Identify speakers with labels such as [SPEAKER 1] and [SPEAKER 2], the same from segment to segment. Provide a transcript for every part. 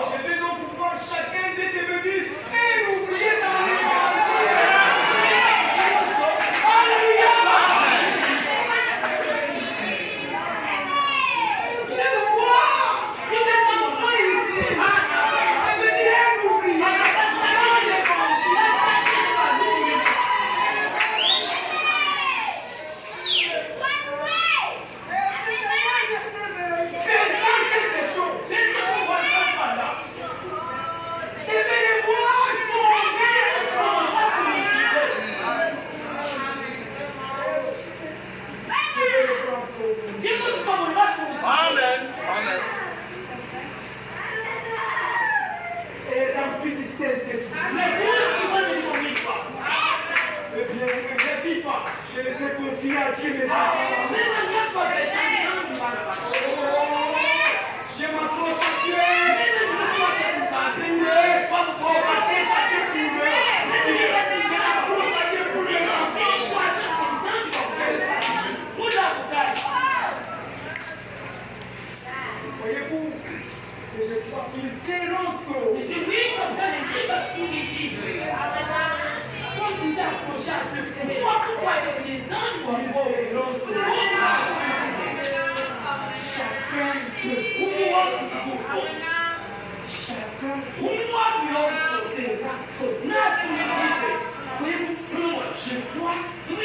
[SPEAKER 1] Je vais donc pouvoir chacun de devenir un ouvrier dans l'évangile. Alléluia. Je le vois. Il est sans enfant ici. Devenir un ouvrier dans l'évangile. Je les ai confiés à Dieu, mes enfants. Je m'approche à Dieu. Voyez-vous, et je crois qu'ils seront sauvés. Comme il est approché à Dieu, pourquoi les hommes seront sauvés? Chacun je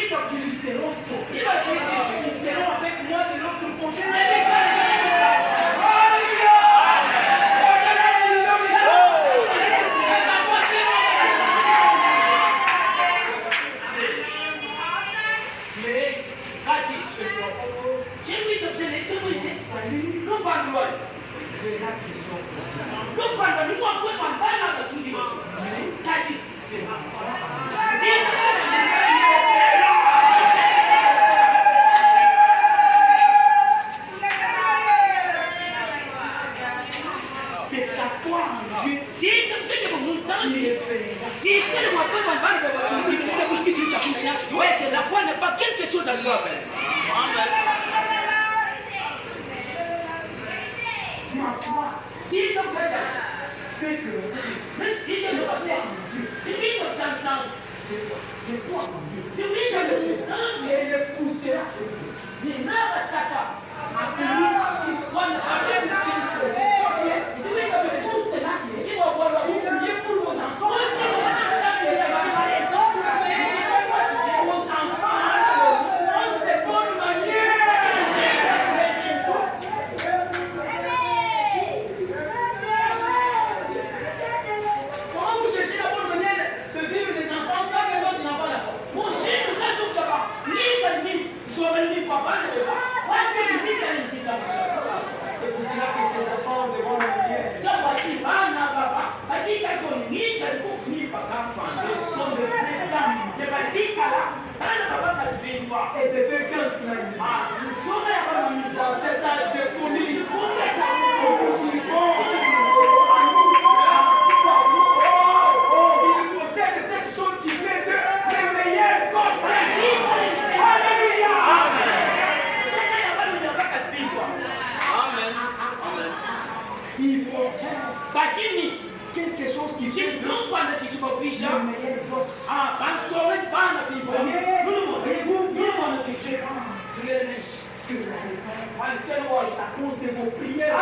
[SPEAKER 1] crois qu'ils seront sauvés. Ils seront avec moi de l'autre côté. C'est ta foi en Dieu qui les fait.
[SPEAKER 2] Ouais, la foi n'est pas quelque chose à soi.
[SPEAKER 1] Ma foi fait que je crois en Dieu. Et il est poussé à et de quelqu'un finalement. Dans cet âge de folie, il possède cette chose qui fait de les meilleurs conseils. Alléluia. Il possède quelque chose qui fait de les meilleurs conseils. Que la raison à cause de vos prières.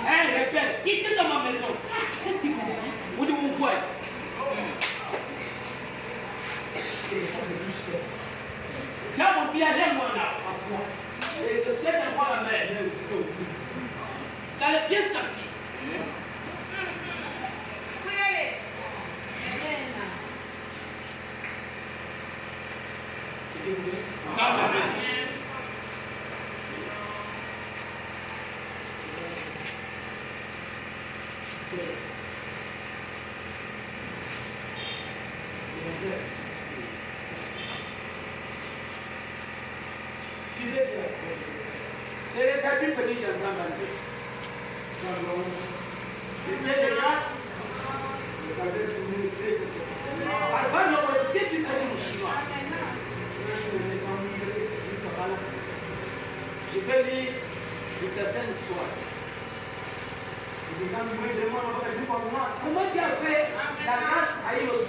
[SPEAKER 2] Elle répète, quittez dans ma maison.
[SPEAKER 3] Qu'est-ce qu'il comprend?
[SPEAKER 2] Où de vous voyez? Tiens, mon pied, lève-moi là. Et de cette fois la mer. Ça l'a bien senti. Ça m'a bien. C'est déjà plus petit dans un bandit. C'était de grâce. Avant de côté, tu connais mon chinois. Je vais lire de certaines histoires. Comment tu as fait la grâce à Ilobi?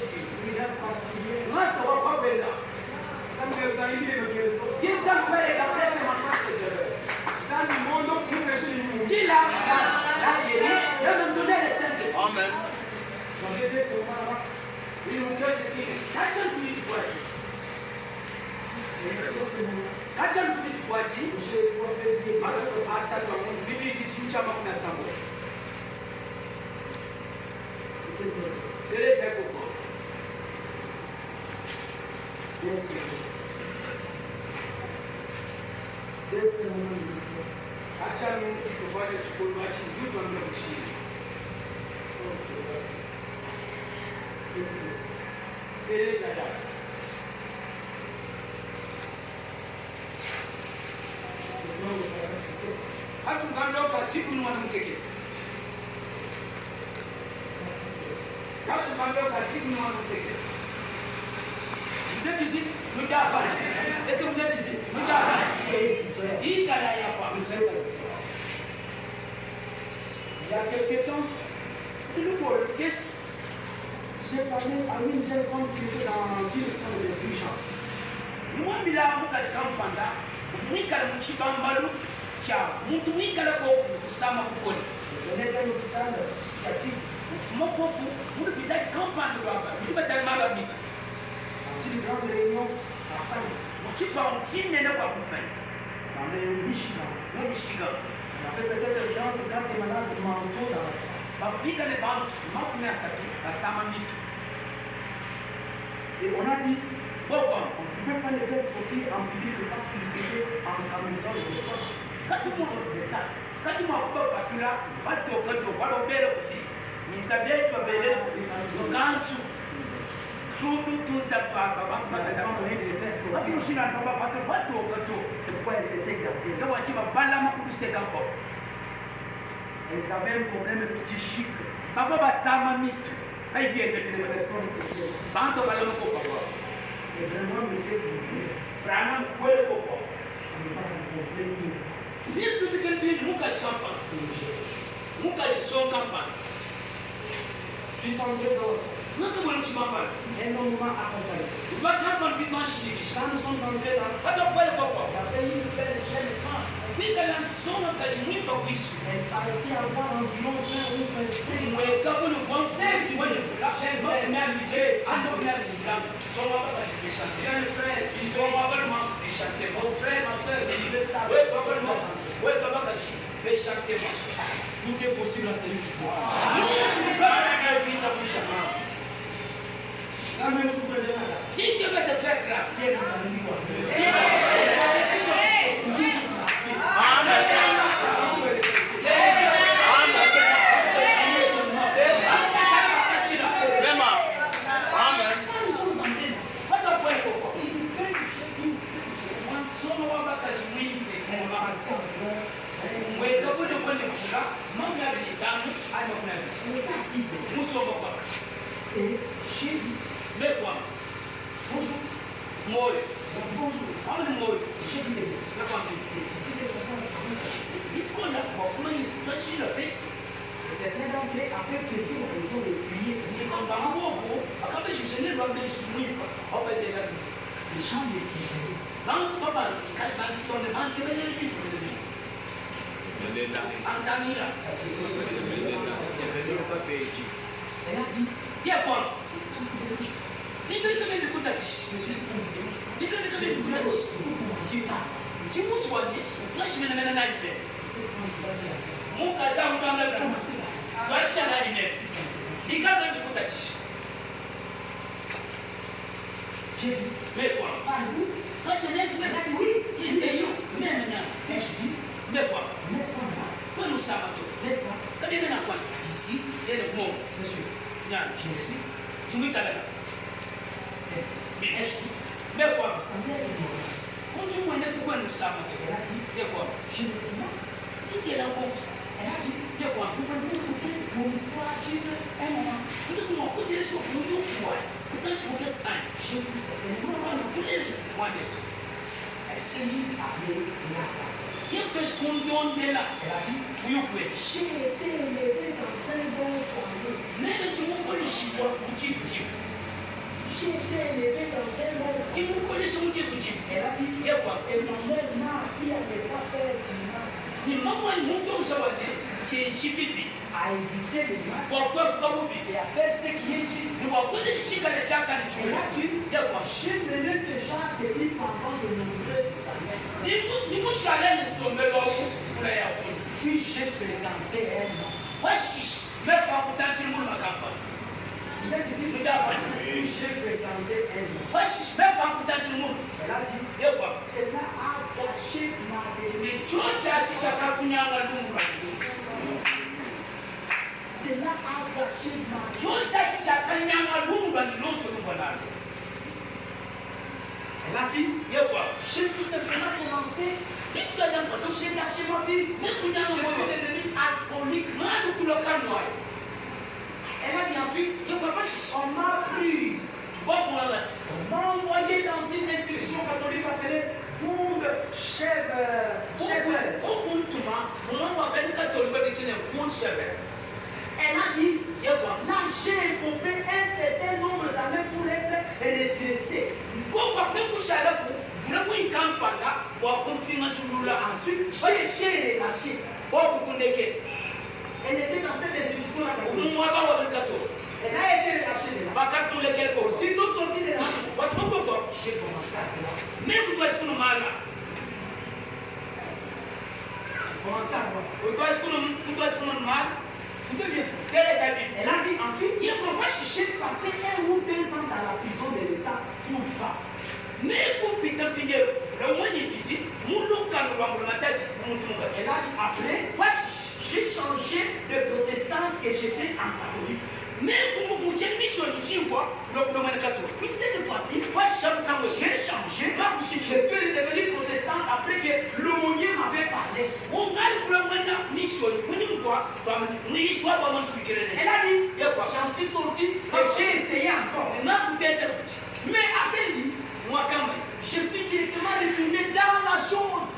[SPEAKER 2] Grâce au roi Bella. Dieu s'en fait les gars, c'est maintenant que je veux. Dieu l'a guéri, il va me donner les saints de Dieu.
[SPEAKER 4] Amen.
[SPEAKER 2] Il nous dit, quand tu dis quoi? Quand tu dis quoi? Bibi dit, tu as ma sambo. Déjà coco. Acha Mungu tukubali chukua chini kwa mshindi. Déjà là. Hasa ngambo kwa tipu ni mwanamke. Hasa ngambo kwa tipu ni mwanamke. Vous êtes ici? Nous t'avons. Est-ce que vous êtes ici? Nous t'avons. Soyez ici, soyez. Il y a pas. Il y a quelques temps, c'est le pour qu'est-ce? J'ai parlé à une jeune femme qui était dans une salle des urgences. Moi, je suis là, je suis là, je suis là, je suis là, je suis là, c'est une grande réunion à la fin. Tu parles, tu n'es pas pour faire. Dans le Michigan. Le Michigan. On avait peut-être le temps de quand les malades de manteau dans la salle. Ma vie dans les banques, ma première salle, la Samamite. Et on a dit, pourquoi on ne pouvait pas les faire sortir en public parce qu'ils étaient en camisole de force. Quand tout le monde est là, quand tu m'as pas là, pas de petit. Mais ça vient de bébé, le gansu. Tout ça pas c'est pourquoi elles étaient gardées. Elles avaient un problème psychique. Papa va s'amamite. Elle vient de ces personnes qui étaient. Banto va le copa. Et vraiment, me fait vraiment, quoi le copa? Viens tout quel pays, Moukash campagne. Moukash son campagne. Ils sont deux dans ça. Non, tu m'as dit, un moment accompagné. Tu vas t'apprendre vite en Chine. Quand nous sommes entrés dans pas de quoi le coco. La pays nous fait les chaînes de temps. Puis quand nous sommes en Cachemire, pas ici. Elle paraissait avoir environ 20 ou 25. Oui, quand nous vont 16, oui, la chaîne c'est bien l'idée. À nos bien l'idée. Ils sont là pour chanter. Jeune frère, ils sont vraiment pour chanter. Mon frère, ma soeur, ils veulent ça. Oui, probablement. Oui, comment tu veux chanter. Tout est possible à celui qui voit. Si Dieu veut te faire grâce, mais quoi? Bonjour. Moi. Bonjour. On est moi. Je dis la famille. C'est des enfants il connaît pas comment il peut le fait. Certains d'entre eux, après que tout le réseau de prier, c'est des grands mots. Après, je suis allé dans les chemins. On va dire les gens les servaient. Dans le papa, quand ils sont les banques, ils sont les Antamira. Elle a dit, viens quoi? Mais je vais te mettre le coup d'attache. Je vais te mettre le coup d'attache. Tu m'as soigné. Là, je vais le mettre à l'année. Mon cas, j'ai un temps de la masse. Là, je suis à l'année. Il garde le coup d'attache. J'ai vu. Mais quoi? Là, je vais le mettre à l'année. Il est payant. Mais maintenant. Mais quoi? Quoi nous savons tout? N'est-ce pas? Quand il y a un quoi? Ici, il y a le mot. Monsieur. Non, je me suis. Tu me t'as là. Mais quoi? Quand tu me dis pourquoi nous savons tout? Il y a quoi? Je me dis non. Si tu es là encore pour ça. Elle a dit, il y a quoi? Vous pouvez écouter mon histoire, juste un moment. Vous dites, comment vous dites sur vous, vous pouvez. Quand tu me dis ça, je me dis, c'est le moment où vous voulez le point de vue. Elle s'est mise à aller là-bas. Il y a que ce qu'on donne de là. Elle a dit, oui, vous pouvez. J'ai été élevé dans un bon foyer. Même tu me connais, je suis bon, petit. J'ai été élevé dans un bon foyer. Tu me connais, je suis petit. Elle a dit, il y a quoi? Et ma mère m'a appris à ne pas faire du mal. Mais maman, ils m'ont dit, c'est chipipi. À éviter le mal. Pourquoi vous dites? À faire ce qui est juste. Pourquoi les chiens, les chats, quand tu l'as dit, il y a quoi? J'ai mené ce genre de vie pendant de nombreuses années. Dis-moi, chalet, nous sommes là pour les apprendre. Puis j'ai fréquenté un homme. Ouais, chiche. Mais pas pour t'en dire, ma campagne. Vous êtes ici? Vous avez j'ai fréquenté un homme. Ouais, chiche. Mais pas pour t'en dire, elle a dit, il y a quoi? Cela a gâché ma vie. Tu as dit, tu as capugnard à l'ombre. Cela a gâché ma vie. Tu as dit, tu as capugnard à l'ombre, non sur le bonheur. Elle a dit, il y a quoi? J'ai tout simplement commencé. J'ai gâché ma vie. Je suis devenu alcoolique. Elle a dit ensuite, on m'a prise. On m'a envoyé dans une institution catholique appelée Bound Shepherd. Elle a dit, là j'ai écopé un certain nombre d'années pour être redressé. Ensuite, j'ai été relâché. Elle était dans cette institution là. Elle a été relâchée. Aussitôt sortie de là, j'ai commencé à voir.
[SPEAKER 3] Mais vous dois être mal.
[SPEAKER 2] Commencé à voir.
[SPEAKER 3] Vous dois être mal.
[SPEAKER 2] Elle a dit ensuite, j'ai passé 1 ou 2 ans dans la prison de l'État pour ça.
[SPEAKER 3] Mais pour Peter Pinheiro, le moins il dit,
[SPEAKER 2] elle a dit après, j'ai changé de protestant et j'étais en catholique.
[SPEAKER 3] mais pour vous dire mission du voix, le catholique.
[SPEAKER 2] Puis cette fois-ci, j'ai changé. Je suis devenu protestant après que l'aumônier m'avait parlé. Elle a dit, j'en suis sorti et j'ai essayé encore. Mais a-t-elle dit, je suis directement retourné dans la chose.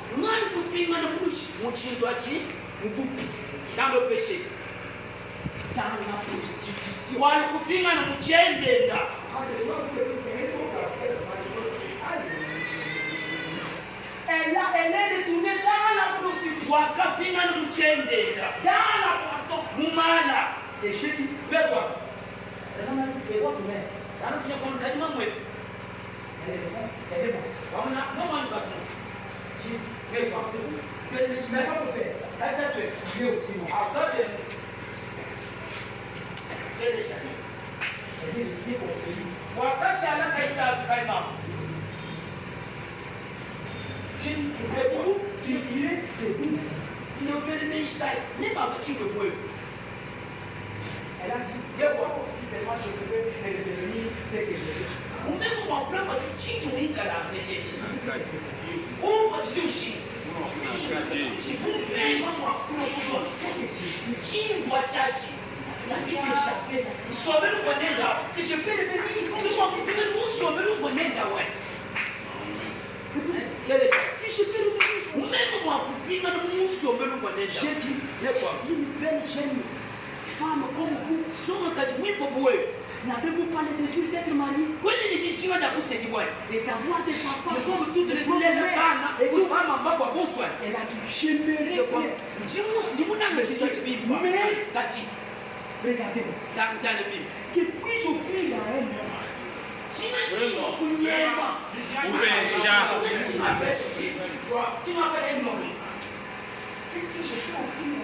[SPEAKER 3] Dans le péché.
[SPEAKER 2] Dans la prostitution. Elle est retournée dans la prostitution. Dans la poisson. Et j'ai dit,
[SPEAKER 3] Mais quoi?
[SPEAKER 2] elle m'a dit, et votre mère? Elle est bonne. Elle est bonne. J'ai dit,
[SPEAKER 3] Mais quoi?
[SPEAKER 2] je ne vais pas vous faire. Il est aussi bon. Elle est restée pour faire. J'ai dit, vous direz de vous. Elle a dit, si c'est moi, je peux devenir ce que je veux. La vie échappée.
[SPEAKER 3] Parce que je peux le venir. Si je peux le venir, même moi,
[SPEAKER 2] J'ai dit, une belle jeune femme comme vous, n'avez-vous pas le désir d'être mariée et d'avoir des enfants comme toutes les autres mères? Et tout. Elle a dit, j'aimerais bien.
[SPEAKER 1] Mais, regardez, depuis je vis dans un moment. Qu'est-ce que je fais en film?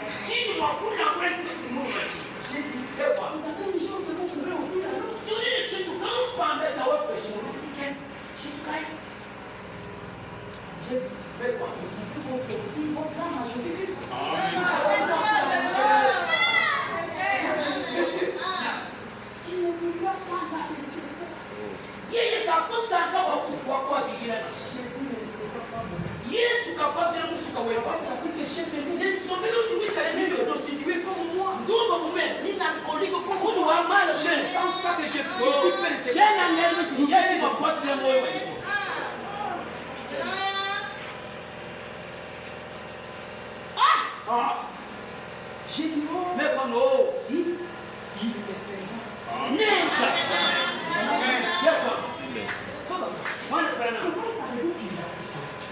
[SPEAKER 1] J'ai dit, vous avez une chance de vous trouver au fil à l'autre. Il ne peut pas la laisser faire.
[SPEAKER 2] Yeye kakusanga wako akijina na
[SPEAKER 1] Jésus ne sait pas moi.
[SPEAKER 2] Yesu kapabira musuka wepa. Nisomele utuwika le milieu prostitué comme moi. Ndumba mume. Inalcoolique comme moi. Wa mal je ne pense pas que je suis persécuté. J'ai la nerve si Yesu va porter le moyo wa Yesu.
[SPEAKER 1] J'ai dit, oh,
[SPEAKER 2] Mais comme oh,
[SPEAKER 1] si, il le fait.
[SPEAKER 2] Neza. Yapa. Wana prana.
[SPEAKER 1] Comment ça veut qu'il a dit?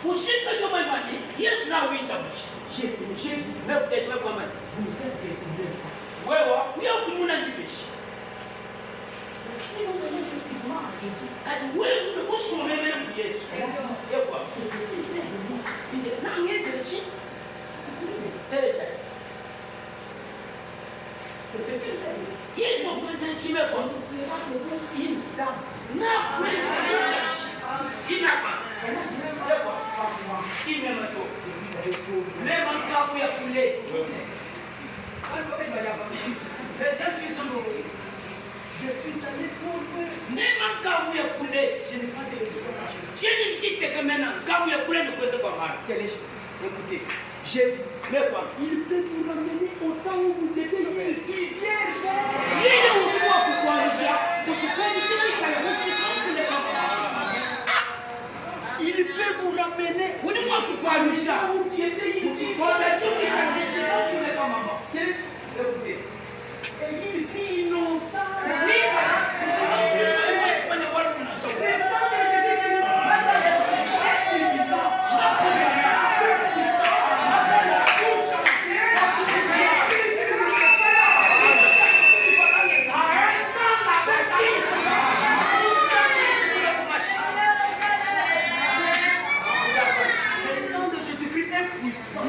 [SPEAKER 2] Ushika kama imani. Yesu na wita bushi.
[SPEAKER 1] J'ai dit,
[SPEAKER 2] Mais peut-être même comme
[SPEAKER 1] vous faites des problèmes.
[SPEAKER 2] wewe uya kumuna jibishi.
[SPEAKER 1] Si vous venez effectivement à Jésus,
[SPEAKER 2] Ati wewe usomele mu Yesu. Yapa. Na ngeze chi. Telesha. Yesu mwenze chime kwa.
[SPEAKER 1] une dame,
[SPEAKER 2] Na mwenze ndashi. Ina basi. Yapa. Ime mato. Lema kapu ya kule. Les jeunes filles sont aussi.
[SPEAKER 1] je suis allé trouver.
[SPEAKER 2] Nema kapu ya kule.
[SPEAKER 1] Je n'ai pas de l'espoir à Jésus.
[SPEAKER 2] Cheni mtite kamena kapu ya kule nikuweze kwa mara.
[SPEAKER 1] Quel est
[SPEAKER 2] Écoutez.
[SPEAKER 1] J'ai dit,
[SPEAKER 2] Mais quoi?
[SPEAKER 1] il peut vous ramener au temps où vous étiez une fille vierge.
[SPEAKER 2] Yeye ukiwa kukuanisha, ukipendi chini kale mushika kule kama.
[SPEAKER 1] Il peut vous ramener
[SPEAKER 2] Uni mwa kukuanisha.
[SPEAKER 1] où tu étais une fille
[SPEAKER 2] Ukikwenda
[SPEAKER 1] vierge.
[SPEAKER 2] chini kale mushika kule kama.
[SPEAKER 1] Quel est
[SPEAKER 2] Écoutez.
[SPEAKER 1] Et une fille innocente.
[SPEAKER 2] Nika, mushika kule kama Espanya wala kuna
[SPEAKER 1] Le
[SPEAKER 2] shoka.
[SPEAKER 1] sang de Jésus-Christ est suffisant. Le sang de Jésus-Christ est puissant.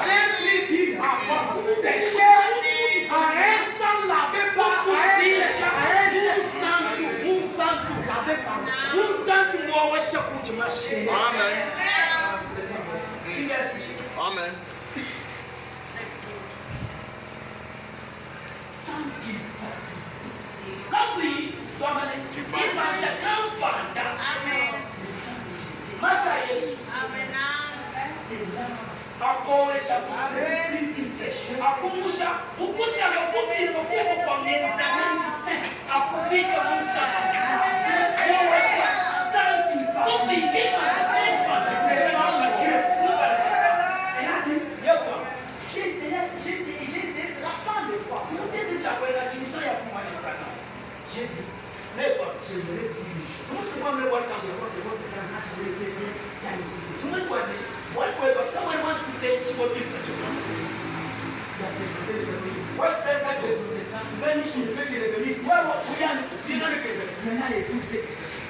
[SPEAKER 1] Même lui qui a beaucoup de péchés, à un sang lavé par
[SPEAKER 4] Amen.
[SPEAKER 2] Akumusha ukuti akakuti nokuko kwa meza akufisha Musa kuwasha sanki kupigima kupa
[SPEAKER 1] Elle a dit,
[SPEAKER 2] yekwa
[SPEAKER 1] j'ai essayé cela tant de fois.
[SPEAKER 2] mutende chakwela chimiso ya kumanikana
[SPEAKER 1] J'ai dit,
[SPEAKER 2] nekwa
[SPEAKER 1] j'aimerais vous une chose.
[SPEAKER 2] musu kwa mle wata tumekwane walikuwa kama ni mwanzo kutenchi kwa kitu même si je fais que les bénis, moi, je
[SPEAKER 1] Maintenant, les toutes ces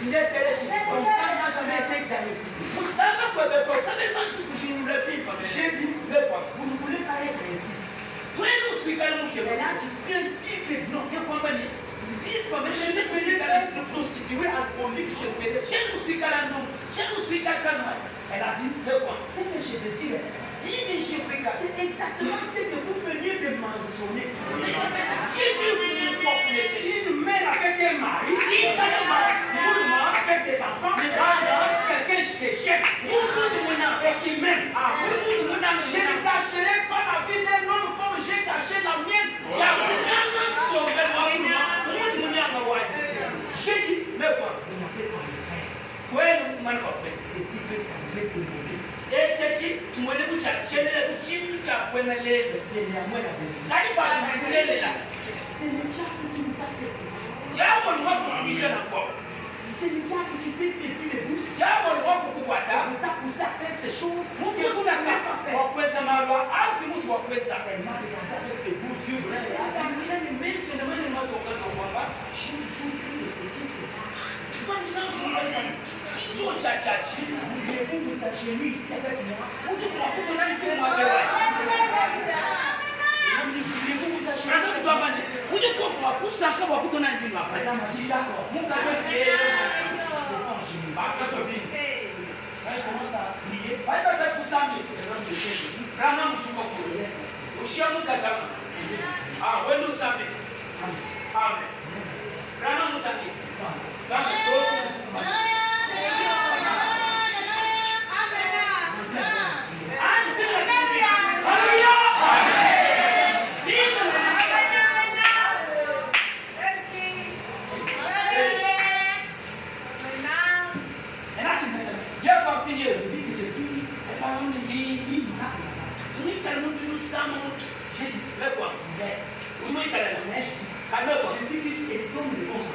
[SPEAKER 2] il est téléchargé.
[SPEAKER 1] on n'a jamais été diagnostiqué.
[SPEAKER 2] Vous savez quoi, mais quand même, je ne voulais plus.
[SPEAKER 1] J'ai dit, vous ne voulez pas être ainsi.
[SPEAKER 2] Oui, nous sommes calmes.
[SPEAKER 1] Elle a dit, principe, non.
[SPEAKER 2] Je comprends.
[SPEAKER 1] Je suis venu être de prostituée alcoolique, je vais. Elle a dit, ce que je désire, c'est exactement ce que vous veniez de mentionner. Une mère avec un mari, avec des enfants, quelqu'un qui est chef et qui m'aime. Je ne cacherai pas la vie d'un homme comme j'ai caché la mienne. J'ai dit, mais quoi? Il n'a pas le faire. Ceci peut sembler démodé. Mais c'est à moi la vérité. C'est le diable qui nous a fait cela. C'est le diable qui s'est saisi de vous. Il nous a poussé à faire ces choses yeux blancs. Commence à prier. Jésus-Christ est comme les autres.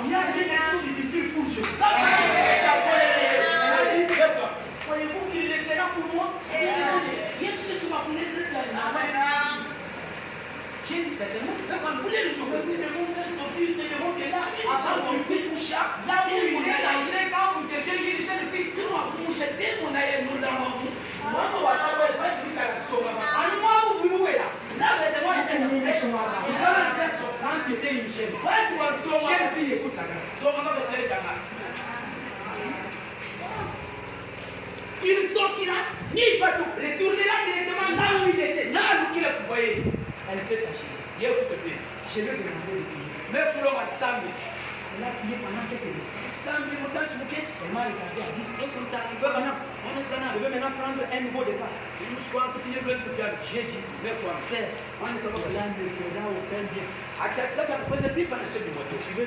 [SPEAKER 1] Il y a des choses difficiles pour Jésus. Voyez-vous qu'il est là pour moi? J'ai dit certainement, si le monde fait sortir, c'est le monde qui est là. Avant qu'on puisse coucher, là où il est, quand vous étiez une jeune fille, vous louez là. Quand tu étais une jeune fille, écoute la grâce. Il sortira, retournera directement là où il était. Elle s'est cachée. Je lui ai demandé de prier. Elle a prié pendant quelques instants. Elle m'a regardé et dit, je veux maintenant prendre un nouveau départ. J'ai dit, sœur, cela ne fera aucun bien. Vous suivez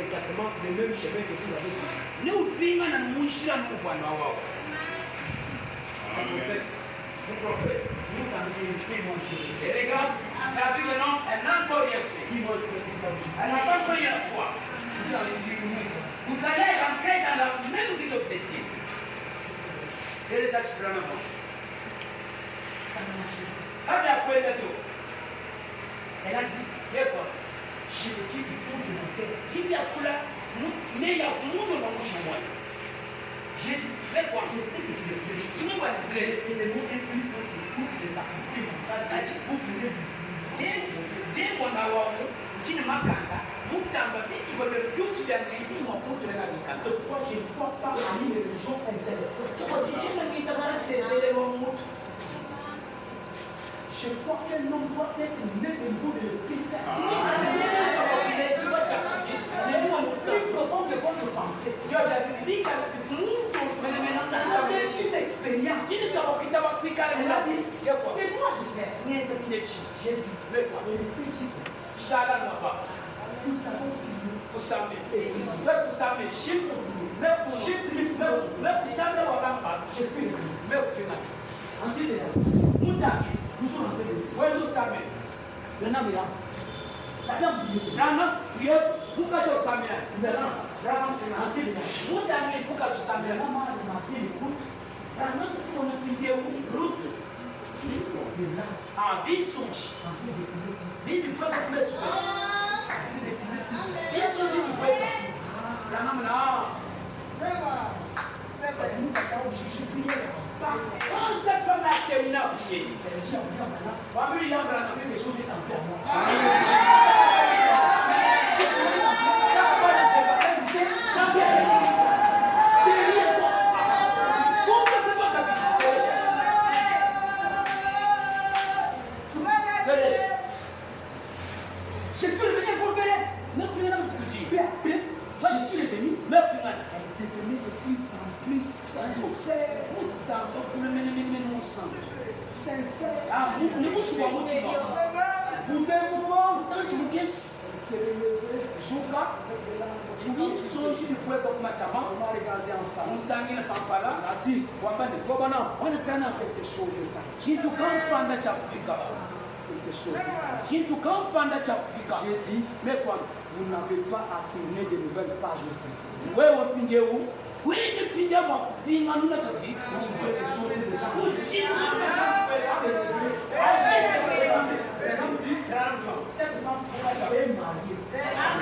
[SPEAKER 1] exactement le même chemin que vous avez suivi. Le prophète, nous quand il moi je
[SPEAKER 2] Et regarde, la Bible non, elle n'a encore rien fait. Elle n'a pas encore rien foi. Vous allez rentrer dans la même vie que vous étiez. Et les actes vraiment. Quand elle a pris le tout,
[SPEAKER 1] elle a dit, je te dis, il faut de mon cœur.
[SPEAKER 2] tu viens pour là, mais il y a beaucoup de monde chez moi.
[SPEAKER 1] J'ai dit, je sais que c'est vrai.
[SPEAKER 2] Tu ne vois pas vrai.
[SPEAKER 1] C'est le mot impliqué pour le couple de la communauté.
[SPEAKER 2] Dès mon avoir, tu ne m'as pas. Tu vas le plus bien que mon compte de la vie.
[SPEAKER 1] C'est pourquoi je ne crois pas à une religion intellectuelle. Je crois qu'un homme doit être né au niveau de l'esprit saint. Plus profond que votre pensée. C'est une expérience. Elle a dit, mais moi je fais. J'ai dit, l'esprit juste. Nous savons prier. Je suis en train de nous sommes en train de le nom est là. La dame dit, je suis venu pour Bénin. Je suis venu. Elle est devenue de plus en plus sincère. Vous d'un moment, elle s'est relevée. On m'a regardé en face. Elle a dit, quelque chose est arrivé. J'ai dit, vous n'avez pas à tourner de nouvelles pages au pays. est mariée.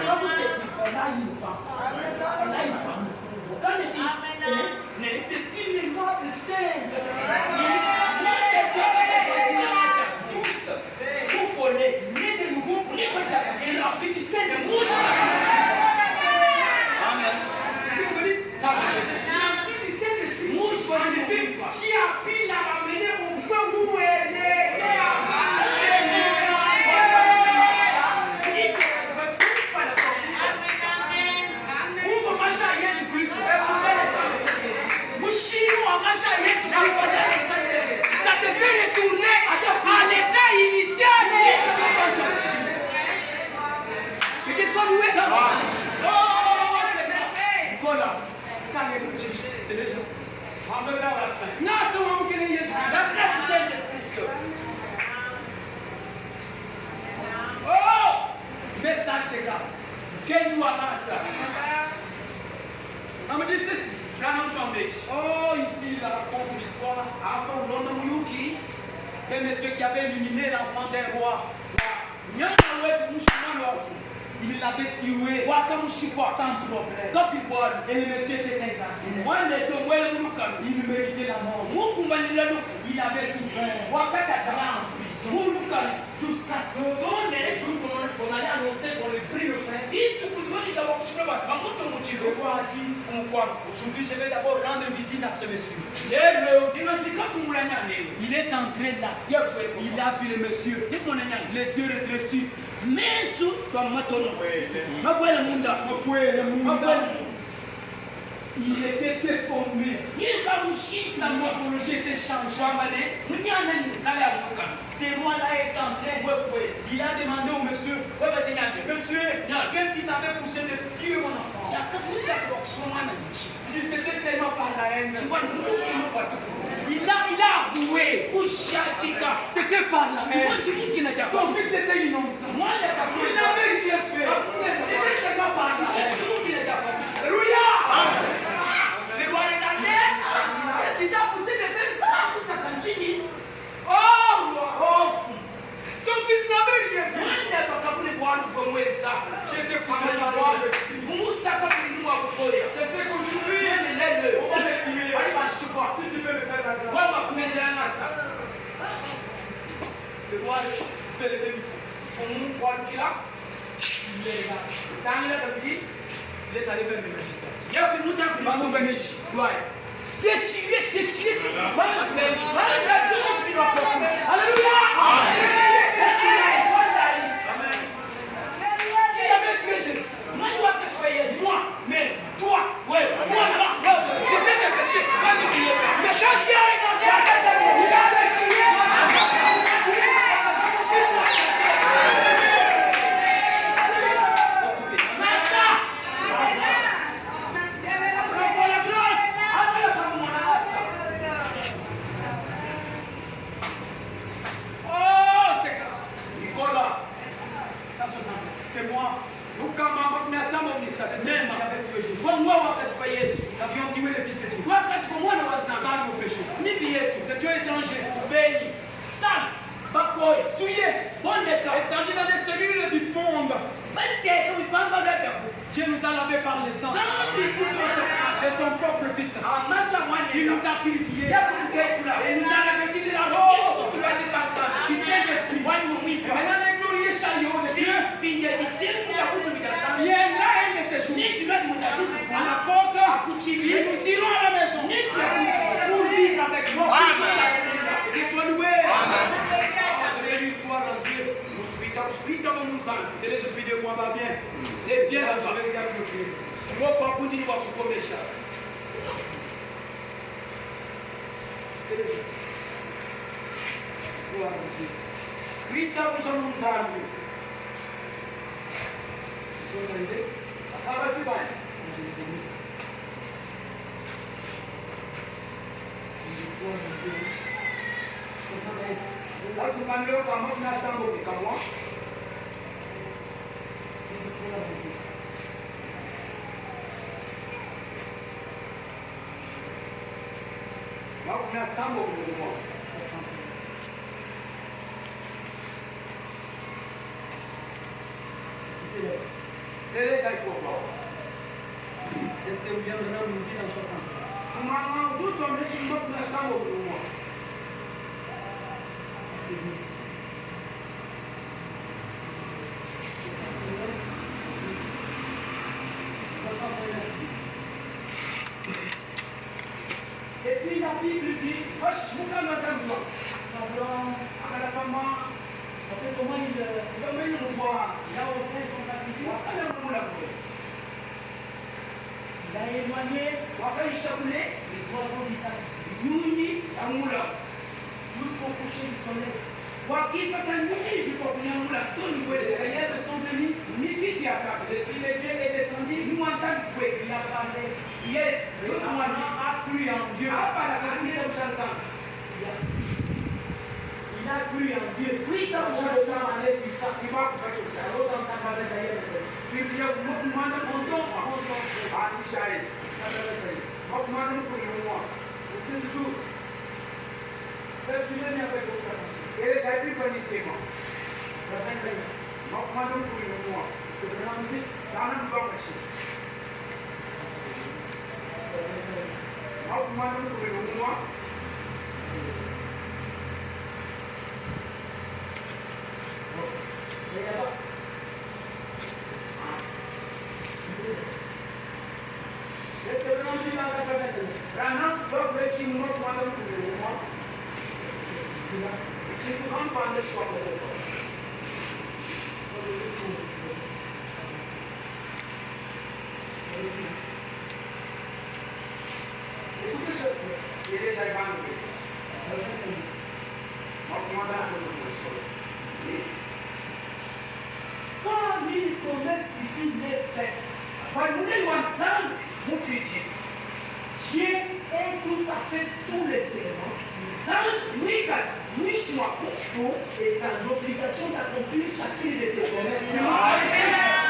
[SPEAKER 2] Quand vous faites,
[SPEAKER 1] Elle a une femme. Elle a une famille.
[SPEAKER 2] quand il dit,
[SPEAKER 1] Mais c'est une noble sainte.
[SPEAKER 2] tous, vous prenez,
[SPEAKER 1] Née de nouveau. Et remplie du Saint-Esprit.
[SPEAKER 4] Amen.
[SPEAKER 2] ça va.
[SPEAKER 1] Remplie du Saint-Esprit. Qui a pu la ramener au point où elle est. Ouvre ma chair, Jésus-Christ. Mouchirou, ma chair, Jésus-Christ. Ça te fait retourner à l'état initial. Mais qu'est-ce qu'on louait ça? Oh, c'est bon. Voilà. C'est déjà. Non, c'est moi qui l'ai dit.
[SPEAKER 2] La grâce du Saint-Esprit.
[SPEAKER 1] Oh! Message de grâce.
[SPEAKER 2] Quel jour avant ça?
[SPEAKER 1] On me dit ceci.
[SPEAKER 2] Quand on tombe,
[SPEAKER 1] Oh, ici, il raconte l'histoire
[SPEAKER 2] avant l'homme Muyuki,
[SPEAKER 1] d'un monsieur qui avait éliminé l'enfant d'un roi.
[SPEAKER 2] nyanya wetu mshikamano wafu.
[SPEAKER 1] Il l'avait tué
[SPEAKER 2] Wakamshikwa
[SPEAKER 1] sans problème.
[SPEAKER 2] topi bwana.
[SPEAKER 1] Et le monsieur était incarcéré.
[SPEAKER 2] Wande tongwele mulukano.
[SPEAKER 1] Il méritait la mort.
[SPEAKER 2] Mungu mbanilira dufu.
[SPEAKER 1] Il avait souffert.
[SPEAKER 2] Wakata
[SPEAKER 1] En prison.
[SPEAKER 2] mulukano.
[SPEAKER 1] Jusqu'à ce que
[SPEAKER 2] Donde
[SPEAKER 1] le jour qu'on allait annoncer qu'on le prit le frère.
[SPEAKER 2] kitu kuzoni cha wakushika watu. Bamuto
[SPEAKER 1] Le
[SPEAKER 2] muchiro.
[SPEAKER 1] roi a dit, aujourd'hui je vais d'abord rendre visite à ce monsieur.
[SPEAKER 2] Lelo tinashika kumulanya leo.
[SPEAKER 1] Il est entré là.
[SPEAKER 2] Yekwe.
[SPEAKER 1] Il a vu le monsieur.
[SPEAKER 2] Timonanya.
[SPEAKER 1] Les yeux rétrécis.
[SPEAKER 2] Mesu kwa matono. Mabwele munda. Mabwele.
[SPEAKER 1] Il était déformé.
[SPEAKER 2] Yeka mushisa
[SPEAKER 1] Sa
[SPEAKER 2] mo.
[SPEAKER 1] morphologie était changée.
[SPEAKER 2] Kwambane munyana ni zala ya mulukano.
[SPEAKER 1] Ce roi-là est entré. Il a demandé au monsieur,
[SPEAKER 2] Wewe chinyane.
[SPEAKER 1] monsieur, qu'est-ce qui t'avait poussé de tuer mon enfant?
[SPEAKER 2] Chakabuza kwa kusomana nchi.
[SPEAKER 1] Il dit, c'était seulement par la haine.
[SPEAKER 2] Chibwana muluki mupatu.
[SPEAKER 1] Il a avoué.
[SPEAKER 2] Kushatika.
[SPEAKER 1] C'était par la haine.
[SPEAKER 2] Mwanji mukina japa.
[SPEAKER 1] Ton fils était innocent.
[SPEAKER 2] Mwana
[SPEAKER 1] Il
[SPEAKER 2] kabula.
[SPEAKER 1] n'avait rien fait. C'était seulement par la haine.
[SPEAKER 2] Mukina japa.
[SPEAKER 1] Alléluia. Le roi regardait. Qu'est-ce qui t'a poussé de faire ça?
[SPEAKER 2] Kusaka nchini.
[SPEAKER 1] Oh, roi.
[SPEAKER 2] Hofu.
[SPEAKER 1] Ton fils n'avait rien fait.
[SPEAKER 2] Mwana bakabule bwana kumweza.
[SPEAKER 1] J'étais poussé
[SPEAKER 2] Amani
[SPEAKER 1] par la
[SPEAKER 2] bwana.
[SPEAKER 1] haine.
[SPEAKER 2] Musa kabuli mwa kutoya.
[SPEAKER 1] Je sais qu'aujourd'hui,
[SPEAKER 2] Mwana lele.
[SPEAKER 1] on va les tuer.
[SPEAKER 2] Wali bashikwa.
[SPEAKER 1] Si tu veux me faire la grâce.
[SPEAKER 2] Wama kumezera nasa.
[SPEAKER 1] Le roi fait le demi.
[SPEAKER 2] Fumu kwa kila.
[SPEAKER 1] Il est là.
[SPEAKER 2] Tangira kabili.
[SPEAKER 1] Il est allé vers le magistrat.
[SPEAKER 2] Yaki nuta kubamu benishi. Ouais.
[SPEAKER 1] Déchiré, déchiré, déchiré.
[SPEAKER 2] Alléluia.
[SPEAKER 1] Qui avait tué Jésus?
[SPEAKER 2] Moi, mais toi, ouais, toi là-bas,
[SPEAKER 1] C'était des péchés.
[SPEAKER 2] mais
[SPEAKER 1] Mais quand Dieu a regardé, il a déchiré. Oh, c'est grave. C'est moi. Nous avions tué le fils de Dieu. Par nos péchés. C'est Dieu étranger. Sale. Souillé. Étendu dans des cellules du monde. Dieu nous a lavé par le sang. C'est son propre fils. Il nous a purifiés. Et nous a revêtus de la mort. Du Saint-Esprit. Et maintenant, les glorieux chariots de Dieu viendra un de ces jours à la porte et nous irons à la maison pour vivre avec nous. Qu'il soit loué. Je vais lui croire en Dieu. Et je prie de moi, va bien. Je vais regarder le Dieu. Gloire à Dieu. Ils sont arrivés. Teresa ikopo.
[SPEAKER 2] Est-ce que vous viendrez nous dire en 60?
[SPEAKER 1] Maman, tout tombe sur moi pour la sang au bout. Et puis la Bible dit, je vous donne un exemple. À la maman,
[SPEAKER 2] Ça fait comment il
[SPEAKER 1] nous voir.
[SPEAKER 2] a offert son sacrifice? Il a éloigné
[SPEAKER 1] Après, il chapelet,
[SPEAKER 2] les oiseaux du sacrifice
[SPEAKER 1] Nuni, Amoula.
[SPEAKER 2] jusqu'au coucher du soleil.
[SPEAKER 1] Wakipata nini jipopinamula toni kwele
[SPEAKER 2] Rien ne sont venus.
[SPEAKER 1] mifiti hapa
[SPEAKER 2] L'Esprit de Dieu est descendu.
[SPEAKER 1] mwanzani kwe
[SPEAKER 2] Il a parlé.
[SPEAKER 1] ye
[SPEAKER 2] Le commandement a cru en Dieu.
[SPEAKER 1] hapa la kanisa mshanza
[SPEAKER 2] Il a cru en Dieu.
[SPEAKER 1] kuita
[SPEAKER 2] Quand le
[SPEAKER 1] mshanza
[SPEAKER 2] sang allait sur ça,
[SPEAKER 1] kiba kukacho
[SPEAKER 2] alors dans ta parole d'ailleurs,
[SPEAKER 1] biblia mwana kondo alishai mwana mkulumwa ukizu
[SPEAKER 2] tu viens avec votre attention.
[SPEAKER 1] ele sai kwa ni tema mwana mkulumwa
[SPEAKER 2] C'est vraiment vite.
[SPEAKER 1] dana mbabashi mwana mkulumwa
[SPEAKER 2] Et là-bas, est-ce que vraiment tu vas avec la bête?
[SPEAKER 1] Rana dobre chimmo mwana mkulumwa chiku kan pande shwa ko ele sai vanno ma come da
[SPEAKER 2] Quand il promesse divine est faite,
[SPEAKER 1] quando nel wanzan mufiti
[SPEAKER 2] Dieu est tout à fait sous les serments
[SPEAKER 1] zan mwika mwishwa kuchku
[SPEAKER 2] et dans l'obligation d'accomplir chacune de ses promesses.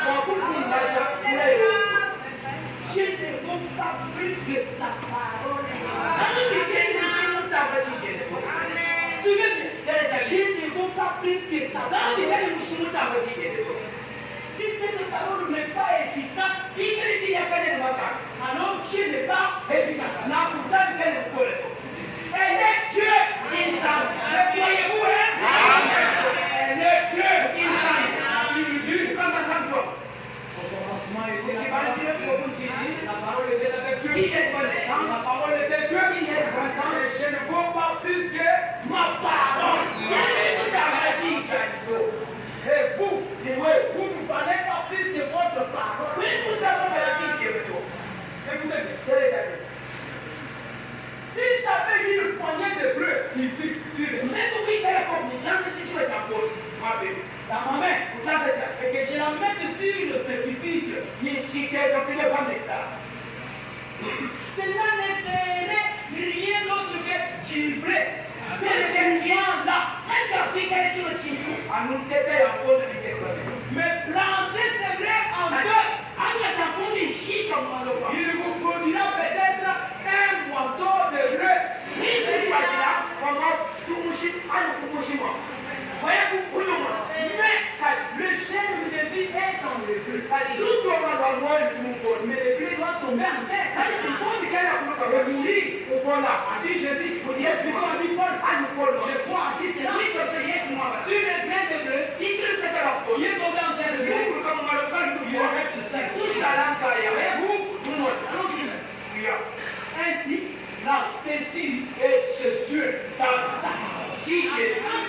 [SPEAKER 1] wakukundaja kuleyo
[SPEAKER 2] Dieu ne vaut pas plus que sa parole.
[SPEAKER 1] zan bikende shimutamba chigene
[SPEAKER 2] Souvenez, Dieu ne vaut pas plus que sa
[SPEAKER 1] zan
[SPEAKER 2] parole.
[SPEAKER 1] bikende mushimutamba chigene
[SPEAKER 2] Si cette parole n'est pas efficace,
[SPEAKER 1] ikiri kiyakane mwaka
[SPEAKER 2] alors Dieu n'est pas efficace.
[SPEAKER 1] na kuzan kene kuleto
[SPEAKER 2] Elle est Dieu.
[SPEAKER 1] insan voyez-vous elle est Dieu insan il kama santo
[SPEAKER 2] Au commencement était la
[SPEAKER 1] ukibali
[SPEAKER 2] parole.
[SPEAKER 1] kile
[SPEAKER 2] La parole était avec Dieu.
[SPEAKER 1] il est wanzan
[SPEAKER 2] La parole était Dieu.
[SPEAKER 1] il est wanzan
[SPEAKER 2] Et je ne vaux pas plus que
[SPEAKER 1] ma parole jamais mutamba chigene
[SPEAKER 2] et vous. Vous ne valez pas plus que votre parole. Écoutez, si j'avais une poignée de bleu ici, sur le- dans ma main, et que je la mette sur le sépulcre, cela ne serait rien d'autre que gibrer. C'est le changement-là. Mais planter, c'est vrai en deux. Il vous produira peut-être un moisseau de bleu. Mais le germe de vie est dans le bleu. Mais le bleu doit tomber en terre. Et mourir. A dit Jésus, est-ce qu'on a dit Paul? Je crois, a dit cela. Sur le grain de bleu, il est tombé en terre de bleu. Il reste sec. Voyez-vous? Allons-y. Ainsi, là, ceci est ce Dieu. Quand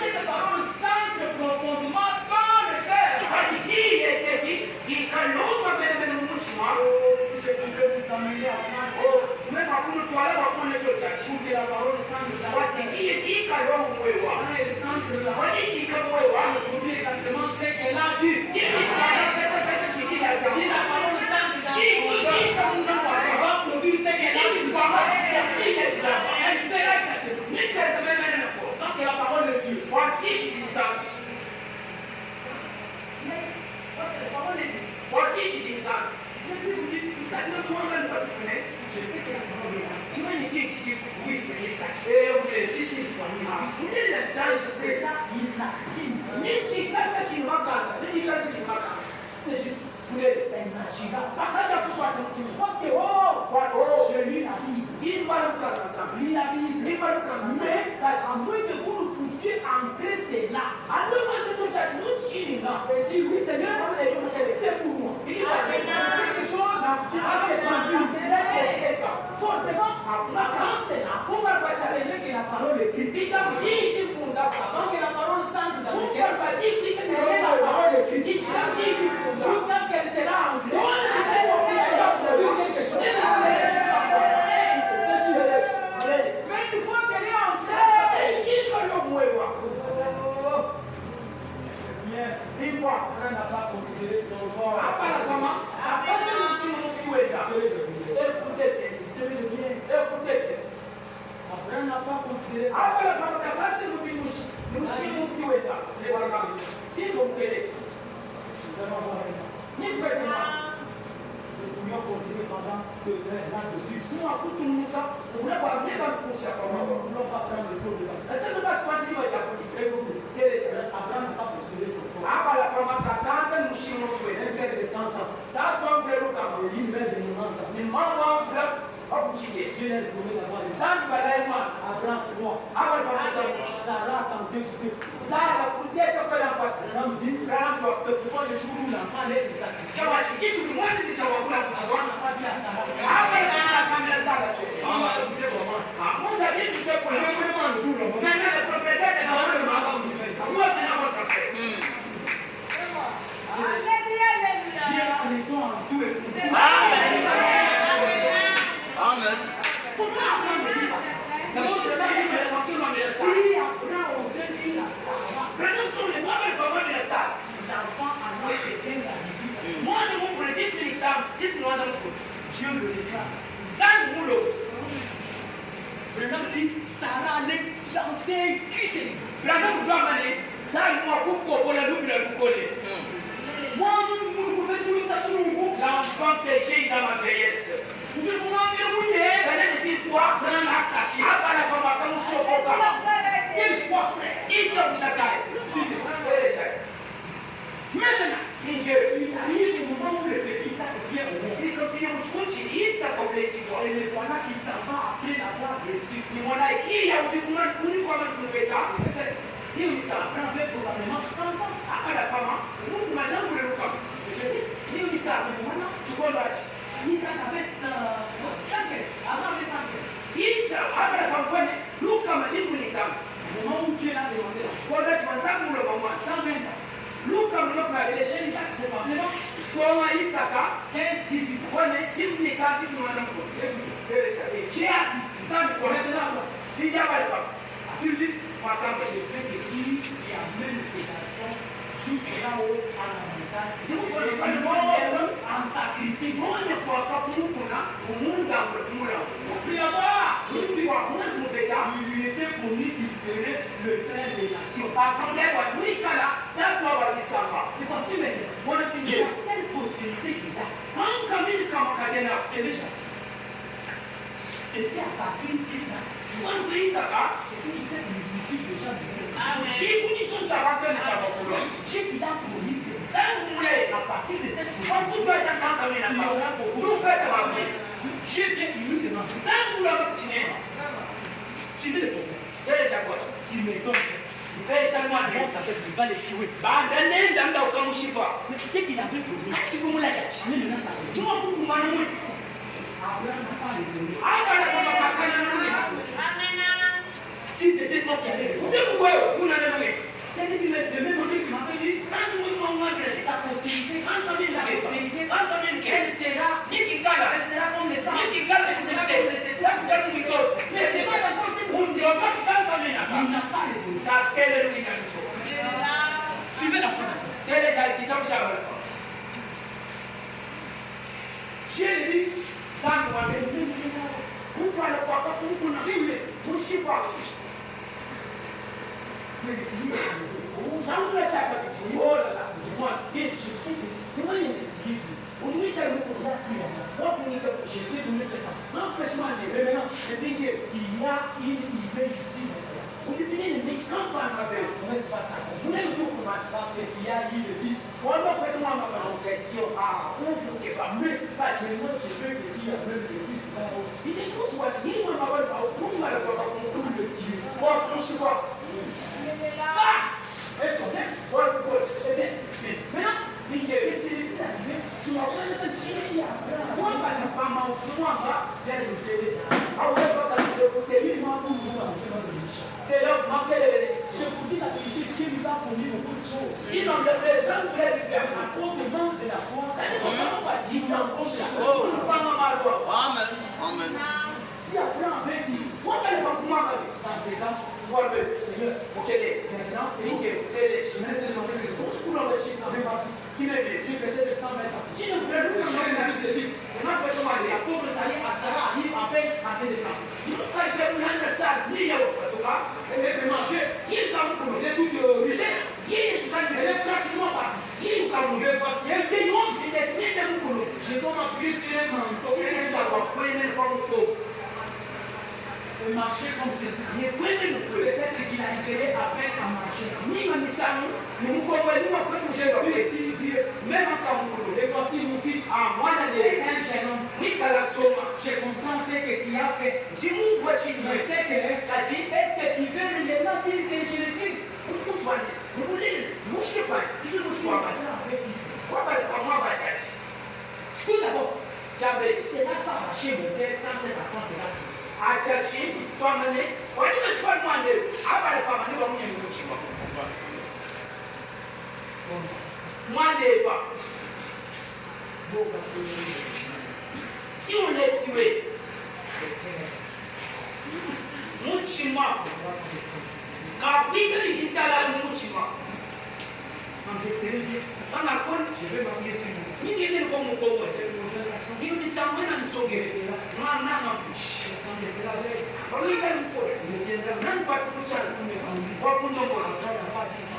[SPEAKER 2] cette parole s'ancre profondément dans le cœur. Si je pouvais vous amener à penser pour que la parole s'ancre dans le cœur. Quand elle s'ancre là, on oublie exactement ce qu'elle a dit. Si la parole s'ancre dans son cœur, elle va produire ce qu'elle a dit. Elle fera exactement. Parce que la parole de Dieu. Parce que la parole de Dieu. Mais si vous dites, ça ne doit pas être fait, je sais que la parole est là. Oui, c'est ça. Et on est juste une famille. C'est là, il a dit.
[SPEAKER 1] Dis pas le cas ensemble. Lis la Bible. Dis pas le cas ensemble. Mais à moins que vous nous poussiez à entrer cela. À moins que tu cherches nous chine. Et dis oui Seigneur, c'est pour moi. Il dit quelque chose. Tu vas se prendre. Forcément, quand c'est là, on va pas chercher que la parole est écrite. Il t'a dit qu'il faut avant que la parole s'entre dans le cœur. On va dire que la parole est écrite. Il t'a dit qu'il faut jusqu'à ce qu'elle sera ancrée. Quelque chose. Mais il faut qu'elle est entrée. Qui peut le mouvoir? Dis-moi, on n'a pas considéré son corps. Après comment? Après le chimon qui est là. Écoutez, écoutez. Après on n'a pas considéré ça. Après le comment? Après le chimon qui est là. Dis donc quel est. Ni tu vas dire. Nous pouvions continuer pendant 2 heures là-dessus. Nous, à tout le monde, on voulait voir même un coup chaque fois. Nous ne voulons pas prendre le tour de la vie. Est-ce que tu vas se faire dire au Japon? Abraham n'a pas possédé son corps. Ah, voilà, comme ta tante, nous chimons, tu es un père de 100 ans. Ta tante, frère, au Cameroun, il meurt de 90 ans. Mais maman, frère, Dieu l'a donné d'avoir les âmes. Abraham 3. Sarah a tenté de Sarah, peut-être que l'enfant. Abraham dit, c'est pourquoi le jour où l'enfant est de sacrifice. On n'a pas dit à Sarah. Vous avez dit que pour le maintenant le propriétaire de la maison. Dieu a raison en tout et pour tout.
[SPEAKER 4] Amen.
[SPEAKER 1] Pourquoi Abraham ne dit pas ça? Si Abraham osait dire à Sarah, l'enfant a moins de 15 à 18 ans. Moi, je vous prédis dites-moi dans le coup. Dieu le déclare. Zan Moulo. Abraham dit, Sarah allait lancer quitter. Abraham doit m'aller. Zan moi pour qu'on la loupe le coller. Moi, l'enfant péché dans ma vieillesse. Vous devez vous en débrouiller. Vous allez me dire quoi? Dans la caché. Ah, bah la femme, comme on se comporte. Quelle fois, frère? Qui tombe chacun? Maintenant, Dieu, il arrive au moment où le petit Isaac vient au monde. C'est comme il continue sa complétude. Et le voilà qui s'en va après l'avoir reçu. Il m'en a écrit, il y a eu comme un prophète. Il s'en avait probablement 100 ans. Ah, la femme, vous ne m'avez jamais voulu le faire. Il dit ça, tu comprends? Isaac avait 100 ans. Avant avait 100 ans. Il s'en va, la femme, Luca m'a dit pour les femmes. Au moment où Dieu l'a demandé, tu vois, tu vas ça pour le moment, 120 ans. Luca m'a dit, les jeunes Isaac, probablement, soit Isaac, 15, 18, prenez, 10 minutes, 10 minutes, et Dieu a dit, ça ne connaît pas. Il dit, tu dis, pendant que je fais des filles qui amènent ces garçons jusqu'à là-haut à la montagne. Je vous dis pas le monde en sacrifice. On ne croit pas pour nous, au monde dans le monde. Puis là-bas, il lui était promis qu'il serait le père des nations. Attendez, oui, là, d'accord, on va dire ça. C'est facile, mais on a fini la seule possibilité qu'il a. Quand Camille Kamakadena, c'était à partir de ça. Quand tu dis ça, est-ce que tu sais que l'unique des gens de j'ai voulu tout ça, j'ai qui t'a promis que ça voulait à partir de cette fois. Quand tu dois être en train de la pour faire ta vie, j'ai bien voulu demander. Ça voulait suivez le problème. Tu me donnes. Il va les tuer. Mais c'est qu'il avait promis. Tu peux me la gâcher. Mais maintenant, ça va. Tu vas pour m'en Abraham n'a pas raisonné. Si c'était toi qui avais raison. C'est de même manière qu'il m'avait dit, ta prospérité, elle sera comme les arbres. Mais pas la conséquence. Il n'a pas raisonné. Suivez la fin. Dieu dit, il y a une idée ici.
[SPEAKER 2] Ukipigana ni mechi kama mabeo.
[SPEAKER 1] Unaweza pasa.
[SPEAKER 2] Unaweza kuchukua
[SPEAKER 1] Parce qu'il y a eu le fils.
[SPEAKER 2] wala kwa kama mama en question
[SPEAKER 1] Ouvre que pas. Mais pas que moi je veux que il y a même le fils.
[SPEAKER 2] il est tous soit il m'a pas pas pour moi la quoi pour tout le tir. Quoi pour ce quoi.
[SPEAKER 1] Et quand même,
[SPEAKER 2] Quoi pour maintenant il est tu m'as pas de tirer. Moi pas ma moi va
[SPEAKER 1] c'est le télé.
[SPEAKER 2] ah ouais pas dans le côté
[SPEAKER 1] Il m'a tout dit.
[SPEAKER 2] c'est là manquer les
[SPEAKER 1] Je vous dis la vérité, Dieu nous a fourni beaucoup de choses.
[SPEAKER 2] si dans le présent vous allez faire
[SPEAKER 1] À cause de manque de la foi,
[SPEAKER 2] on va dire dans
[SPEAKER 1] on cherche.
[SPEAKER 2] pas maman quoi.
[SPEAKER 4] Amen. Amen.
[SPEAKER 1] Si après on avait dit,
[SPEAKER 2] Moi pas pas pour moi
[SPEAKER 1] dans ces temps,
[SPEAKER 2] voir le
[SPEAKER 1] Seigneur,
[SPEAKER 2] Ukele,
[SPEAKER 1] maintenant,
[SPEAKER 2] Ike, Telesh,
[SPEAKER 1] je vais te demander quelque chose.
[SPEAKER 2] School of the Chief,
[SPEAKER 1] Mais voici,
[SPEAKER 2] qui me dit,
[SPEAKER 1] je vais peut-être 100 mètres.
[SPEAKER 2] qui nous fait nous comme on a dit, on a fait comment
[SPEAKER 1] La
[SPEAKER 2] aller.
[SPEAKER 1] pauvre Sali à Sarah arrive à peine à se déplacer.
[SPEAKER 2] Nous cachons nous dans la salle, ni y'a pas tout cas.
[SPEAKER 1] Elle est fait manger,
[SPEAKER 2] Il est comme nous,
[SPEAKER 1] elle est toute riche,
[SPEAKER 2] il est sous la
[SPEAKER 1] elle est pratiquement partie.
[SPEAKER 2] il est comme nous.
[SPEAKER 1] Mais voici, elle vieille homme.
[SPEAKER 2] Il est bien de nous.
[SPEAKER 1] Je dois m'appuyer sur un manteau,
[SPEAKER 2] Il est
[SPEAKER 1] un chapeau,
[SPEAKER 2] comme nous.
[SPEAKER 1] et marcher comme ceci.
[SPEAKER 2] Il est bien de nous.
[SPEAKER 1] Peut-être qu'il a intérêt à peine à marcher.
[SPEAKER 2] Ni ma mission, nous comprenons nous après
[SPEAKER 1] Je
[SPEAKER 2] nous
[SPEAKER 1] suis si vieux.
[SPEAKER 2] même comme nous.
[SPEAKER 1] Et voici mon fils,
[SPEAKER 2] Ah, moi dans les
[SPEAKER 1] un jeune homme.
[SPEAKER 2] ni qu'à la somme,
[SPEAKER 1] J'ai conscience que qui a fait.
[SPEAKER 2] tu m'ouvres voiture,
[SPEAKER 1] Je sais que, est-ce que tu veux réellement dire que je le dis?
[SPEAKER 2] nous soigner. Nous voulons, nous je sais pas, je nous soigne. Quoi pas moi va chercher.
[SPEAKER 1] Tout d'abord,
[SPEAKER 2] J'avais
[SPEAKER 1] c'est là pas marcher mon père quand c'est la France là.
[SPEAKER 2] à chercher, toi mener, on ne me soigne moi de, à part le pas mener, on ne me tue pas. Moi n'est pas. Si on est tué, nous tuons. Quand il dit à la nous tuons.
[SPEAKER 1] Quand je serai vieux,
[SPEAKER 2] On a connu.
[SPEAKER 1] je vais m'appuyer sur mon
[SPEAKER 2] Il dit que comme on
[SPEAKER 1] père.
[SPEAKER 2] il nous dit ça, on a une sauvé. Non, non, non.
[SPEAKER 1] Quand je serai avec,
[SPEAKER 2] On lui donne une fois.
[SPEAKER 1] je tiendrai
[SPEAKER 2] Non, pas de chance. On va prendre un peu.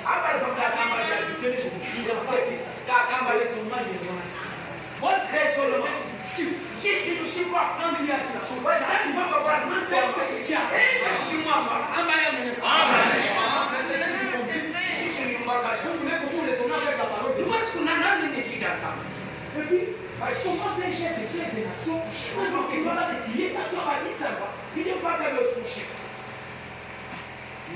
[SPEAKER 2] Après, comme la caméra, il a pas de ça. La caméra,
[SPEAKER 1] sur moi, je vois.
[SPEAKER 2] votre raisonnement. Tu ne sais pas.
[SPEAKER 1] Quand tu as la chose,
[SPEAKER 2] Ouais, ça, tu vas pas voir. Non, c'est ce que tu as. Eh, tu dis moi, moi.
[SPEAKER 1] Amen.
[SPEAKER 2] Tu sais, tu m'as caché.
[SPEAKER 1] Vous voulez beaucoup raisonner avec la parole de
[SPEAKER 2] Nous,
[SPEAKER 1] Dieu.
[SPEAKER 2] parce qu'on a un indice dans ça.
[SPEAKER 1] Et puis, comment un chef de chef de nation, alors qu'il va la retirer,
[SPEAKER 2] Tu vas dire ça, va. Il n'est pas qu'à le soucher.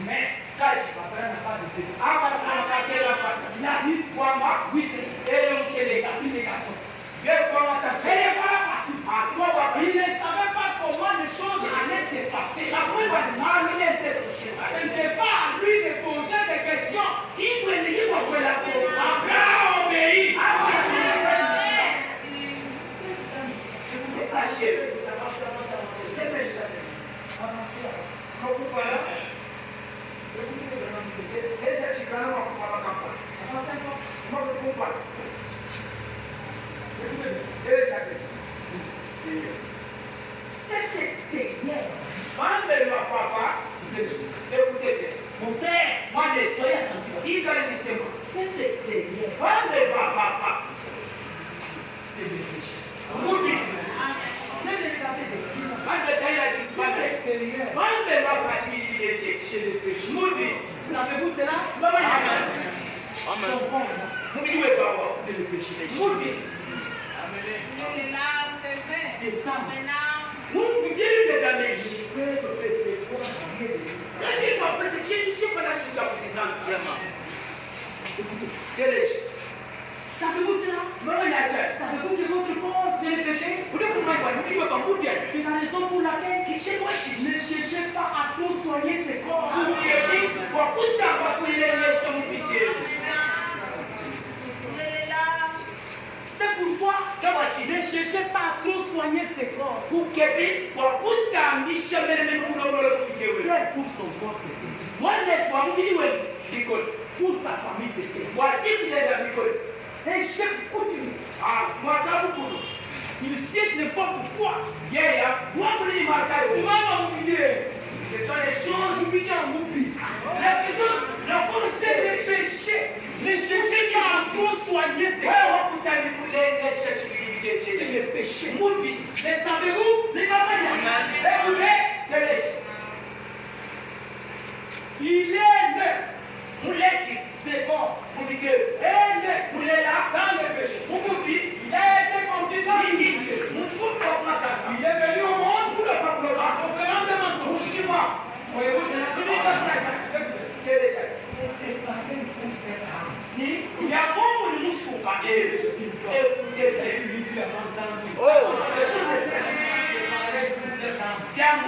[SPEAKER 1] mais
[SPEAKER 2] Quand
[SPEAKER 1] papa n'a pas de Dieu.
[SPEAKER 2] ah, bah, on a caché la patte.
[SPEAKER 1] Il a dit,
[SPEAKER 2] Moi, moi,
[SPEAKER 1] oui, c'est
[SPEAKER 2] et on te les
[SPEAKER 1] la fille des garçons.
[SPEAKER 2] viens, quoi, on t'a
[SPEAKER 1] Et
[SPEAKER 2] fait.
[SPEAKER 1] voilà parti.
[SPEAKER 2] Ah, toi, va.
[SPEAKER 1] Il ne savait pas comment les choses allaient se passer.
[SPEAKER 2] Ça peut pas de mal, il est touché.
[SPEAKER 1] Ce n'était pas à lui de poser des questions.
[SPEAKER 2] Qui peut le dire pourquoi la paix? Abraham obéit. Caché. C'est méchant. Déjà, tu connais mon comportement. Moi, je comprends. Déjà,
[SPEAKER 1] Cet extérieur,
[SPEAKER 2] Mandez-moi, papa. Écoutez bien.
[SPEAKER 1] mon frère,
[SPEAKER 2] Moi, les
[SPEAKER 1] soyez
[SPEAKER 2] soyez
[SPEAKER 1] attentifs.
[SPEAKER 2] Qui va les témoins?
[SPEAKER 1] Cet extérieur,
[SPEAKER 2] Mandez-moi, papa.
[SPEAKER 1] c'est le péché.
[SPEAKER 2] Moudi.
[SPEAKER 1] C'est le regarder de qui?
[SPEAKER 2] Mandez-moi,
[SPEAKER 1] Cet extérieur,
[SPEAKER 2] Mandez-moi, papa.
[SPEAKER 1] c'est le péché.
[SPEAKER 2] Moudi.
[SPEAKER 1] Savez-vous cela?
[SPEAKER 2] Maman,
[SPEAKER 4] Amen.
[SPEAKER 1] Comprendre,
[SPEAKER 2] Moudi, où est papa?
[SPEAKER 1] c'est le péché.
[SPEAKER 2] Moudi.
[SPEAKER 1] Descendre.
[SPEAKER 2] Nous, vous viens de la neige.
[SPEAKER 1] Je peux te faire ces fois en mieux de lui.
[SPEAKER 2] Quand il m'a fait, tu peux la chuter pour des ans.
[SPEAKER 4] Vraiment.
[SPEAKER 2] Quel est?
[SPEAKER 1] Savez-vous cela?
[SPEAKER 2] Maman, il y a déjà.
[SPEAKER 1] Savez-vous que votre corps, c'est le péché?
[SPEAKER 2] Vous devez comprendre, vous devez comprendre, vous devez.
[SPEAKER 1] C'est la raison pour laquelle
[SPEAKER 2] Qui chez moi, si
[SPEAKER 1] ne cherchez pas à tout soigner ses corps.
[SPEAKER 2] vous voulez, beaucoup de temps, parce que les sont pitié.
[SPEAKER 1] C'est pourquoi
[SPEAKER 2] Kabati.
[SPEAKER 1] ne cherchez pas à trop soigner ses corps.
[SPEAKER 2] Kukebi, wakuta mishamere mene kunono kujewe.
[SPEAKER 1] Frère, pour son corps, c'est tout.
[SPEAKER 2] Wane kwa mbiwe bikol.
[SPEAKER 1] Pour sa famille, c'est tout.
[SPEAKER 2] Wajibu ya bikol.
[SPEAKER 1] Un chef continue.
[SPEAKER 2] Ah, mwatabu kuno.
[SPEAKER 1] Il siège n'importe quoi.
[SPEAKER 2] Yeya, mwamuli makayo.
[SPEAKER 1] C'est vraiment oublié.
[SPEAKER 2] Ce sont les choses.
[SPEAKER 1] Oublié en oubli.
[SPEAKER 2] La personne, la
[SPEAKER 1] C'est le
[SPEAKER 2] pensée.
[SPEAKER 1] péché. Ne cherchez pas à trop soigner ses
[SPEAKER 2] Ouais,
[SPEAKER 1] corps.
[SPEAKER 2] wakuta bikule ne cherche
[SPEAKER 1] C'est
[SPEAKER 2] bikule.
[SPEAKER 1] le péché.
[SPEAKER 2] Mubi.
[SPEAKER 1] Mais savez-vous,
[SPEAKER 2] Les mamans,
[SPEAKER 1] écoutez,
[SPEAKER 2] les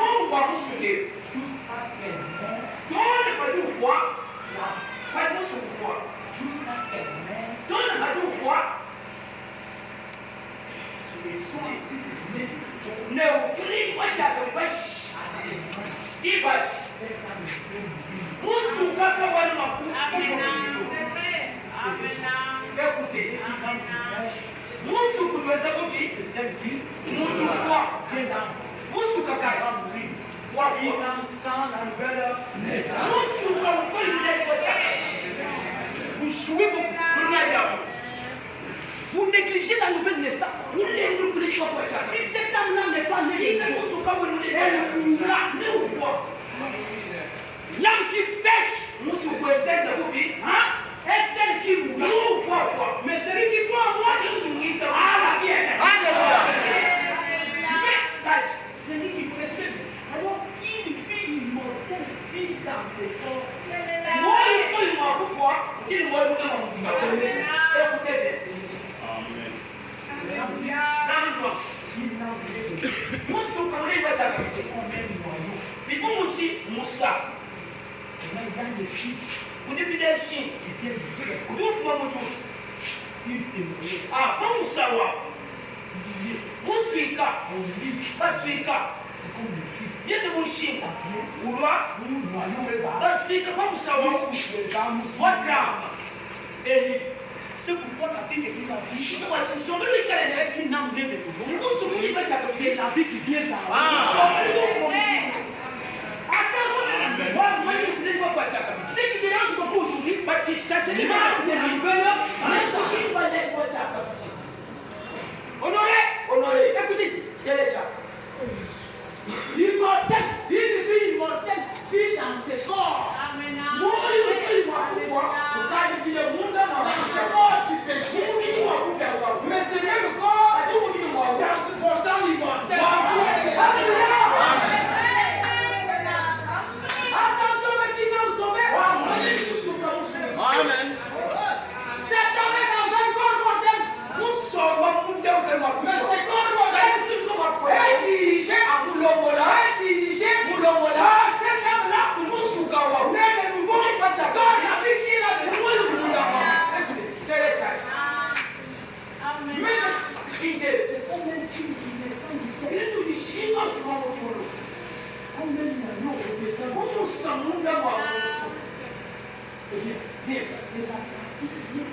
[SPEAKER 2] Mon va vous souder.
[SPEAKER 1] Jusqu'à ce qu'elle meure.
[SPEAKER 2] Donne pas de foi. Pas de foi.
[SPEAKER 1] Jusqu'à ce qu'elle meure.
[SPEAKER 2] Donne pas de foi.
[SPEAKER 1] Sur les soins issus du nez.
[SPEAKER 2] Ne oublie pas chaque fois. Ibat. Musu kaka wani maku. Écoutez. Musu kuweza kubi.
[SPEAKER 1] C'est celle qui
[SPEAKER 2] Mutu foi. Musu kaka.
[SPEAKER 1] vivant sans la nouvelle naissance.
[SPEAKER 2] Musu kaka.
[SPEAKER 1] Vous jouez beaucoup. Vous négligez la nouvelle naissance. Si cet âme-là n'est pas née, elle mourra. L'âme qui pêche, hein, est celle qui mourra. Mais celui qui croit en moi, la vie est. Mais celui qui prétend, alors une vie immortelle vit dans ses corps. Moi, il faut une fois, il doit nous demander. Écoutez bien.
[SPEAKER 2] Musu kama ile bata kasi. Bibu muti Musa.
[SPEAKER 1] On a dans les filles
[SPEAKER 2] Kudi bideshi.
[SPEAKER 1] qui viennent d'ici.
[SPEAKER 2] Kudi fuma mutu.
[SPEAKER 1] S'il s'est mouillé,
[SPEAKER 2] Ah, pas Musa wa. Musuika.
[SPEAKER 1] on lit.
[SPEAKER 2] Basuika.
[SPEAKER 1] C'est comme les filles.
[SPEAKER 2] Yete mushi.
[SPEAKER 1] Ça vient.
[SPEAKER 2] Ulwa.
[SPEAKER 1] Nous noyons les bas.
[SPEAKER 2] Basuika pas Musa wa. Wadra. Eli.
[SPEAKER 1] C'est pourquoi la vie qui vient dans la vie.
[SPEAKER 2] Wachi somelu ikalene.
[SPEAKER 1] Elle qui n'a rien de nouveau.
[SPEAKER 2] Musu kudi bata kasi.
[SPEAKER 1] C'est la vie qui vient dans la vie.
[SPEAKER 2] Attention, moi, je ne sais pas quoi dire. Ce qui dérange beaucoup aujourd'hui, Baptiste, c'est les malades de la nouvelle. Honoré, écoutez ici, Télécha.
[SPEAKER 1] Immortel, une vie immortelle vit dans ses corps.
[SPEAKER 2] Moi, je ne pourquoi. Quand il dit le monde, c'est moi qui péché.
[SPEAKER 1] Mais c'est même corps transportant l'immortel. Attention, mais qui nous sauve.
[SPEAKER 4] Amen.
[SPEAKER 1] Cet homme est dans un corps mortel. Mais ce corps mortel est dirigé par cet homme-là. Né de nouveau, par la vie qui est là dedans. Mais c'est comme un film qui descend du ciel. Comme un agneau au détenu. C'est bien, c'est la